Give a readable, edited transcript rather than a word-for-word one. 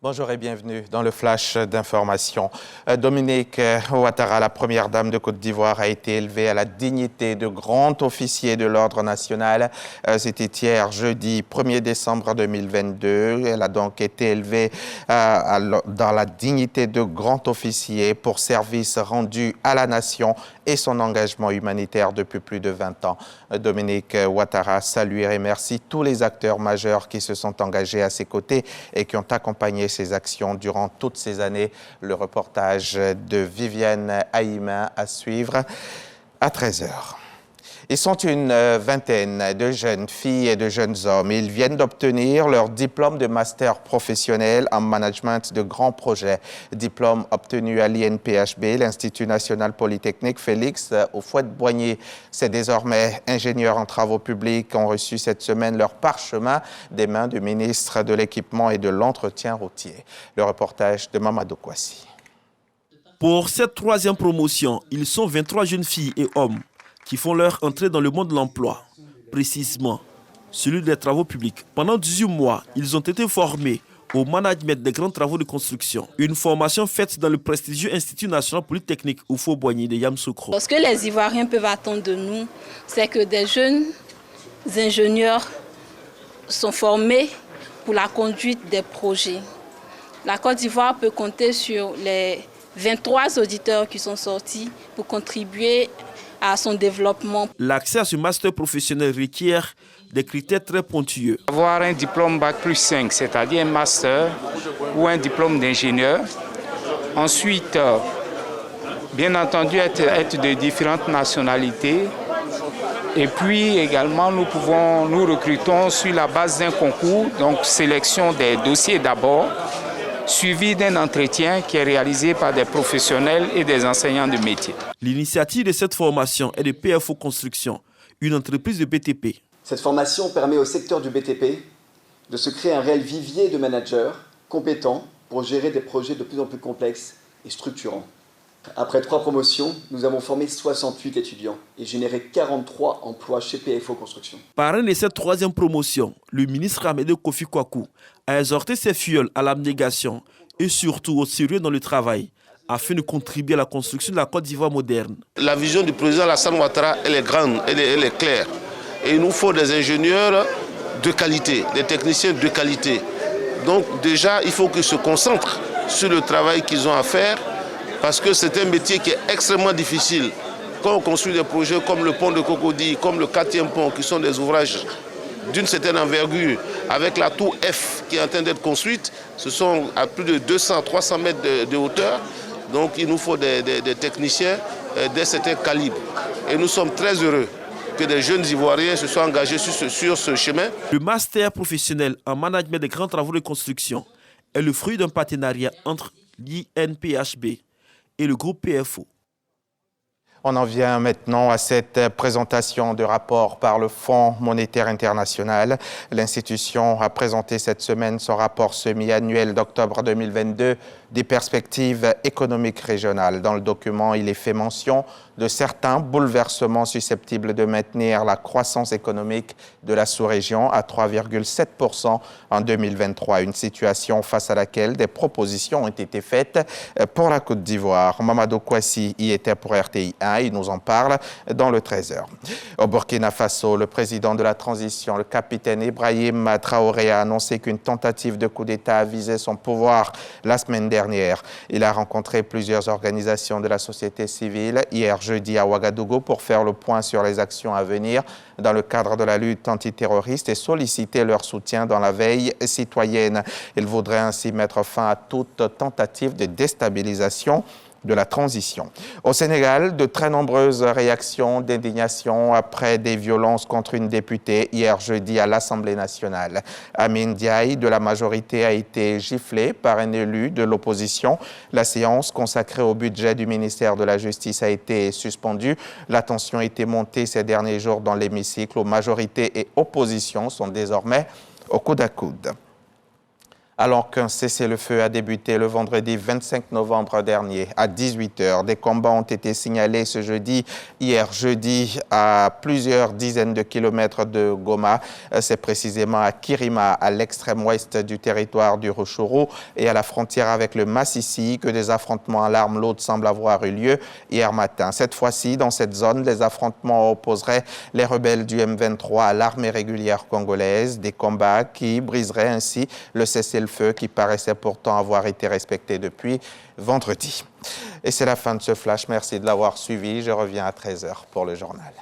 Bonjour et bienvenue dans le flash d'information. Dominique Ouattara, la première dame de Côte d'Ivoire, a été élevée à la dignité de grand officier de l'ordre national. C'était hier, jeudi 1er décembre 2022. Elle a donc été élevée dans la dignité de grand officier pour service rendu à la nation et son engagement humanitaire depuis plus de 20 ans. Dominique Ouattara salue et remercie tous les acteurs majeurs qui se sont engagés à ses côtés et qui ont accompagné ses actions durant toutes ces années. Le reportage de Viviane Haïma à suivre à 13h. Ils sont une vingtaine de jeunes filles et de jeunes hommes. Ils viennent d'obtenir leur diplôme de master professionnel en management de grands projets. Diplôme obtenu à l'INPHB, l'Institut national polytechnique Félix Houphouët-Boigny. Ces désormais ingénieurs en travaux publics ont reçu cette semaine leur parchemin des mains du ministre de l'Équipement et de l'Entretien routier. Le reportage de Mamadou Kouassi. Pour cette troisième promotion, ils sont 23 jeunes filles et hommes qui font leur entrée dans le monde de l'emploi, précisément celui des travaux publics. Pendant 18 mois, ils ont été formés au management des grands travaux de construction. Une formation faite dans le prestigieux Institut national polytechnique Houphouët-Boigny de Yamoussoukro. Ce que les Ivoiriens peuvent attendre de nous, c'est que des jeunes ingénieurs sont formés pour la conduite des projets. La Côte d'Ivoire peut compter sur les 23 auditeurs qui sont sortis pour contribuer à son développement. L'accès à ce master professionnel requiert des critères très pointueux. Avoir un diplôme Bac+5, c'est-à-dire un master ou un diplôme d'ingénieur. Ensuite, bien entendu, être de différentes nationalités. Et puis également, nous recrutons sur la base d'un concours, donc sélection des dossiers d'abord, suivi d'un entretien qui est réalisé par des professionnels et des enseignants de métier. L'initiative de cette formation est de PFO Construction, une entreprise de BTP. Cette formation permet au secteur du BTP de se créer un réel vivier de managers compétents pour gérer des projets de plus en plus complexes et structurants. Après 3 promotions, nous avons formé 68 étudiants et généré 43 emplois chez PFO Construction. Parrain de cette troisième promotion, le ministre Amédée Kofi Kwaku a exhorté ses filleuls à l'abnégation et surtout au sérieux dans le travail, afin de contribuer à la construction de la Côte d'Ivoire moderne. La vision du président Alassane Ouattara, elle est grande, elle est claire. Et il nous faut des ingénieurs de qualité, des techniciens de qualité. Donc déjà, il faut qu'ils se concentrent sur le travail qu'ils ont à faire, parce que c'est un métier qui est extrêmement difficile. Quand on construit des projets comme le pont de Cocody, comme le 4e pont, qui sont des ouvrages d'une certaine envergure, avec la tour F qui est en train d'être construite, ce sont à plus de 200-300 mètres de hauteur. Donc il nous faut des techniciens d'un certain calibre. Et nous sommes très heureux que des jeunes Ivoiriens se soient engagés sur ce chemin. Le master professionnel en management des grands travaux de construction est le fruit d'un partenariat entre l'INPHB et le groupe PFO. On en vient maintenant à cette présentation de rapport par le Fonds monétaire international. L'institution a présenté cette semaine son rapport semi-annuel d'octobre 2022 des perspectives économiques régionales. Dans le document, il est fait mention de certains bouleversements susceptibles de maintenir la croissance économique de la sous-région à 3,7% en 2023. Une situation face à laquelle des propositions ont été faites pour la Côte d'Ivoire. Mamadou Kouassi y était pour RTI 1. Il nous en parle dans le 13h. Au Burkina Faso, le président de la transition, le capitaine Ibrahim Traoré, a annoncé qu'une tentative de coup d'État a visé son pouvoir la semaine dernière. Il a rencontré plusieurs organisations de la société civile hier jeudi à Ouagadougou pour faire le point sur les actions à venir dans le cadre de la lutte antiterroriste et solliciter leur soutien dans la veille citoyenne. Il voudrait ainsi mettre fin à toute tentative de déstabilisation de la transition. Au Sénégal, de très nombreuses réactions d'indignation après des violences contre une députée hier jeudi à l'Assemblée nationale. Amine Diaye de la majorité a été giflé par un élu de l'opposition. La séance consacrée au budget du ministère de la Justice a été suspendue. La tension a été montée ces derniers jours dans l'hémicycle où majorité et opposition sont désormais au coude à coude. Alors qu'un cessez-le-feu a débuté le vendredi 25 novembre dernier à 18h, des combats ont été signalés ce jeudi, hier jeudi, à plusieurs dizaines de kilomètres de Goma. C'est précisément à Kirima, à l'extrême ouest du territoire du Rutshuru et à la frontière avec le Masisi que des affrontements à l'arme lourde semblent avoir eu lieu hier matin. Cette fois-ci, dans cette zone, les affrontements opposeraient les rebelles du M23 à l'armée régulière congolaise, des combats qui briseraient ainsi le cessez-le-feu qui paraissait pourtant avoir été respecté depuis vendredi. Et c'est la fin de ce flash. Merci de l'avoir suivi. Je reviens à 13h pour le journal.